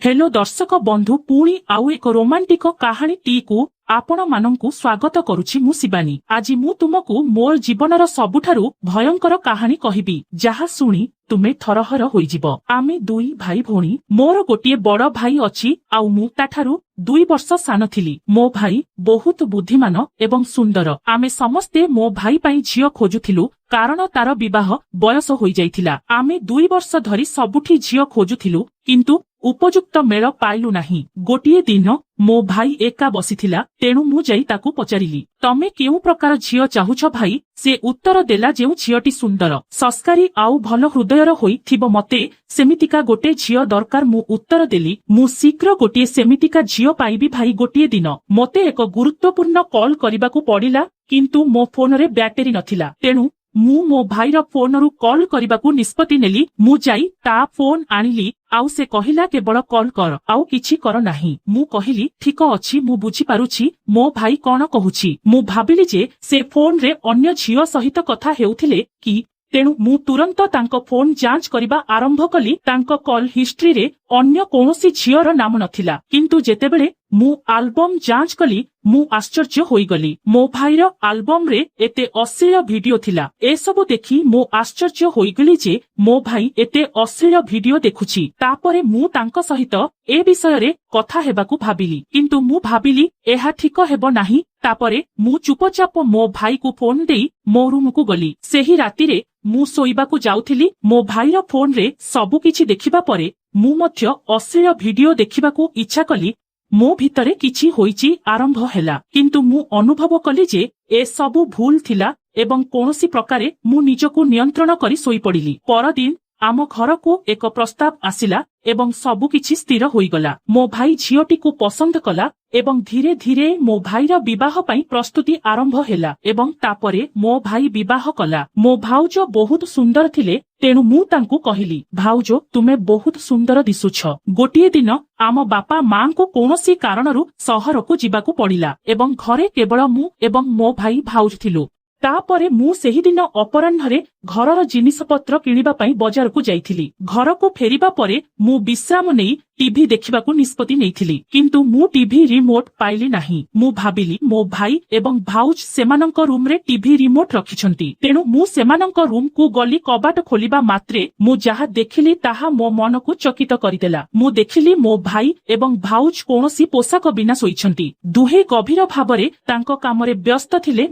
Hello दर्शक बंधु पुणी आउ एक रोमांटिक कहानी टी को आपण मानंकु स्वागत करुछि मु शिवानी। आज मु तुमको मोर जीवनर सबुठारु भयंकर कहानी कहिबी जहा सुनी तुमे थरहर होइजिबो। आमे दुई भाई भोणी, मोर गोटिए बड़ भाई अछि आउ मु ताठारु 2 वर्ष सान थिली। मो भाई बहुत बुद्धिमान एवं सुंदर। आमे समस्ते मो भाई पई झियो खोजुथिलु कारण तार विवाह बयस होई जाइथिला। आमे 2 वर्ष धरी सबुठी झियो खोजुथिलु किंतु उपयुक्त मेल पाइलु नाही। गोटिए दिन मो भाई एका बसिथिला, तेणु मु जाई ताकू पचारिली, तमे केउ प्रकार झियो चाहुछ भाई? से उत्तर देला, जेउ झियोटी सुंदर, संस्कारी आउ भल हृदयर होई थिबो मते सेमितिका गोटे झियो दरकार। मु उत्तर देली, मु शीघ्र गोटिए सेमितिका झियो पाइबी भाई। गोटिए दिन मते एक गुरुत्वपूर्ण कॉल करिबाकू पड़िला किंतु मो फोन रे बैटरी नथिला, तेणु मु मो भाईर फोन रु कॉल करिबाकू निष्पत्ति नेली। मु जाई ता फोन आनिली आउ से कहिला केवल कॉल कर, आउ किछि कर नाही। मु कहिली ठीक अछि, मु बुझी पारुछि मो भाई कोन कहुछि। मु भाबिली जे से फोन रे अन्य झियो सहित कथा हेउथिले कि, तेणु मु तुरंत तांको फोन जांच करिबा आरंभ कली। तांको कॉल हिस्ट्री रे अन्य कोनोसी झियोर नाम नथिला, किंतु जेतेबेले मु एल्बम जांच कली मु आश्चर्य होई गली। मो भाईर एल्बम रे एते अश्लील भिडियो थिला। ए सब देखि मु आश्चर्य होई गली जे मो भाई एते अश्लील भिडियो देखुछि। तापरे मु तांको सहित ए विषय रे कथा हेबाकू भाबिली, किंतु मु भाबिली एहा ठीक हेबो नाही। तापरे मु चुपचाप मो भाई को फोन देई मो रूम को गली। सेही राति रे मु सोइबाकू जाउथिली। मो भाईर फोन रे सबु किछि देखिबा परे मु मध्य अश्लील भिडियो देखिबाकू इच्छा कली। मो भितरे किछि होईची आरंभ हेला, किंतु मु अनुभव कली जे ए सबु भूल थिला एवं कोनोसी प्रकारे मु निजको नियंत्रण करी सोई पड़िली। परदिन आम घर को एक प्रस्ताव आसिला एवं सबु किछि स्थिर होई गला। मो भाई झियोटी को पसंद कला एवं धीरे धीरे मो भाईर विवाह पई प्रस्तुति आरंभ हेला एवं तापरे मो भाई विवाह कला। मो भाउजो बहुत सुंदर थिले, तेणु मु तांकू कहिली, भाउजो तुमे बहुत सुंदर दिसुछ। गोटिए दिन आम बापा मां को कोनोसी कारणरू सहर को जिबाकू पड़िला एवं घरे केवल मु एवं मो भाई भाउज थिलु। तापरे मु सेही दिन अपराह्न घरर जिनिस पत्र किनिबा पई बजार को जाइथिली। घर को फेरिबा परे मु विश्राम नेई टीवी देखिबाकू निष्पत्ति नेइथिली, किंतु मु टीवी रिमोट पाइली नाही। मु भाबिली मो भाई एवं भाउज सेमानंक रूम रे टीवी रिमोट रखिछंती, तेणु मु सेमानंक रूम को गली। कबाट खोलिबा मात्रे मु जाहा देखिली ताहा मो मन को चकित करिदेला। मु देखिली मो भाई एवं भाउज कोनोसी पोशाक बिना सोइछंती। दुहे गभीर भाबरे तांको कामरे व्यस्त थिले।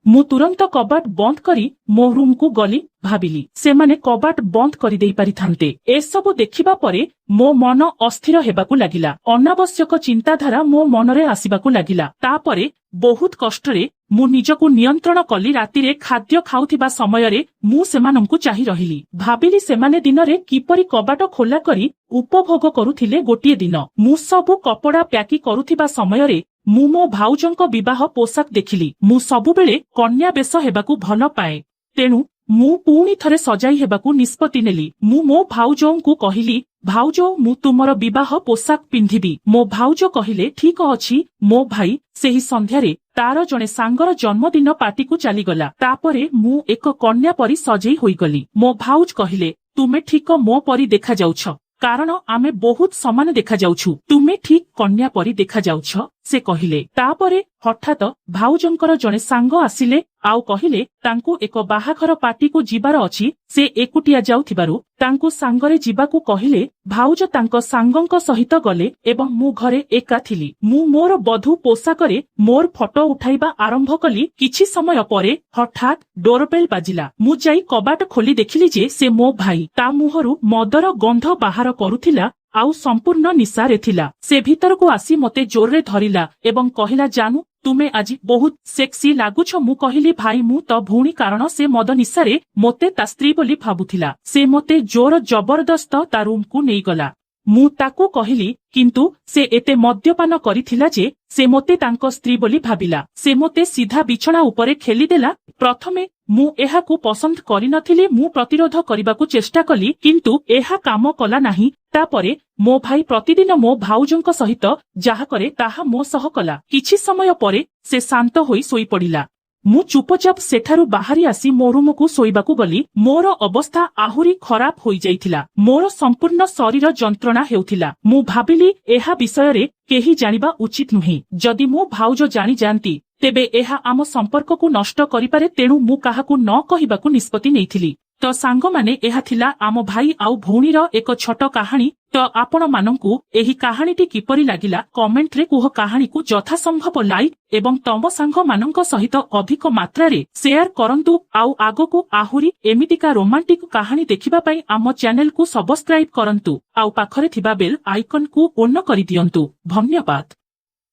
मु तुरंत कबाट बंद करी मो रूम को गली। भाबिली सेमाने कबाट बंद करी देई पारिथान्ते। ए सब देखिबा परे मो मन अस्थिर हेबाकू लागिला। अनावश्यक चिंताधारा मो मनरे आसीबाकू लागिला। तापरे बहुत कष्टरे मु निजको नियंत्रण कली। रातिरे खाद्य खाउथिबा समयरे मु सेमानंकु चाहि रहिली। भाबिली सेमाने दिनरे किपरि कबाट खोला करी उपभोग करुथिले। गोटिए दिन मु सबु कपड़ा प्याकी करुथिबा समयरे मु मो भाउजंको विवाह पोशाक देखिली। मु सबुबेले कन्या बेश हेबाकू भल पाए, तेणु मु पुणी थरे सजाई हेबाकू निष्पत्ति नेली। मु मो भाउजंकु कहिली, भाउजो मु तुमर विवाह पोशाक पिंधिबी। मो भाउजो कहिले ठीक अछि। मो भाई सेही संध्यारे तार जणे सांगर जन्मदिन पार्टी को चलीगला। तापरे मु एक कन्या परी सजेई होई गली। मो भाउज कहिले, तुमे ठीक मो परी देखा जाउछ, कारण आमे बहुत समान देखा जाउछु। तुमे ठीक कन्या परी देखा जाउछ, से कहिले। तापरे हठात भाउजंकर जणे सांग आसिले आउ कहिले तांकू एक बाहाघर पार्टी को जिबार अछि। से एकुटिया जाउथिबारु तांकू सांगरे जिबाकू कहिले। भाउज तांको सांगंक सहित गले एवं मु घरे एका थिली। मु मोर बधू पोशाकरे मोर फोटो उठाइबा आरंभ कली। किछि समय परे हठात डोरबेल बाजिला। मु जाई कबाट खोली देखिली जे से मो भाई ता मुहरु मदर गंध बाहर करुथिला आउ संपूर्ण निशारे थिला। से भीतर को आसी मते जोरे धरिला एवं कहिला, जानू तुमे आज बहुत सेक्सी लागुछ। मु कहिली, भाई मु तो भूणी, कारण से मद निशारे मोते ता स्त्री बोली भाबुथिला। से मोते जोर जबरदस्त ता रूम को नेई गला। मु ताकू कहिली, किंतु से एते मद्यपान करिथिला जे से मोते तांको स्त्री बोली भाबिला। से मोते सीधा बिछଣା उपरे खेली देला। प्रथमे मु एहाकू पसंद करि नथिली। मु प्रतिरोध करिबाकू चेष्टा कली, किंतु एहा काम कला नाही। तापरे मो भाई प्रतिदिन मो भाउजंक सहित जाहा करे ताहा मो सह कला। किछि समय परे से शांत होई सोई पड़िला। ମୁଁ ଚୁପଚାପ ସେଠାରୁ ବାହାରି ଆସି ମୋ ରୁମକୁ ଶୋଇବାକୁ ଗଲି। ମୋର ଅବସ୍ଥା ଆହୁରି ଖରାପ ହୋଇଯାଇଥିଲା। ମୋର ସମ୍ପୂର୍ଣ୍ଣ ଶରୀର ଯନ୍ତ୍ରଣା ହେଉଥିଲା। ମୁଁ ଭାବିଲି ଏହା ବିଷୟରେ କେହି ଜାଣିବା ଉଚିତ ନୁହେଁ। ଯଦି ମୁଁ ଭାଉଜ ଜାଣିଯାଆନ୍ତି ତେବେ ଏହା ଆମ ସମ୍ପର୍କକୁ ନଷ୍ଟ କରିପାରେ, ତେଣୁ ମୁଁ କାହାକୁ ନ କହିବାକୁ ନିଷ୍ପତ୍ତି ନେଇଥିଲି। ତ ସାଙ୍ଗମାନେ, ଏହା ଥିଲା ଆମ ଭାଇ ଆଉ ଭଉଣୀର ଏକ ଛୋଟ କାହାଣୀ। ତ ଆପଣମାନଙ୍କୁ ଏହି କାହାଣୀଟି କିପରି ଲାଗିଲା କମେଣ୍ଟରେ କୁହ। କାହାଣୀକୁ ଯଥାସମ୍ଭବ ଲାଇକ୍ ଏବଂ ତମ ସାଙ୍ଗମାନଙ୍କ ସହିତ ଅଧିକ ମାତ୍ରାରେ ସେୟାର କରନ୍ତୁ। ଆଉ ଆଗକୁ ଆହୁରି ଏମିତିକା ରୋମାଣ୍ଟିକ କାହାଣୀ ଦେଖିବା ପାଇଁ ଆମ ଚ୍ୟାନେଲକୁ ସବସ୍କ୍ରାଇବ କରନ୍ତୁ। ଆଉ ପାଖରେ ଥିବା ବେଲ୍ ଆଇକନକୁ ଅନ୍ କରିଦିଅନ୍ତୁ। ଧନ୍ୟବାଦ।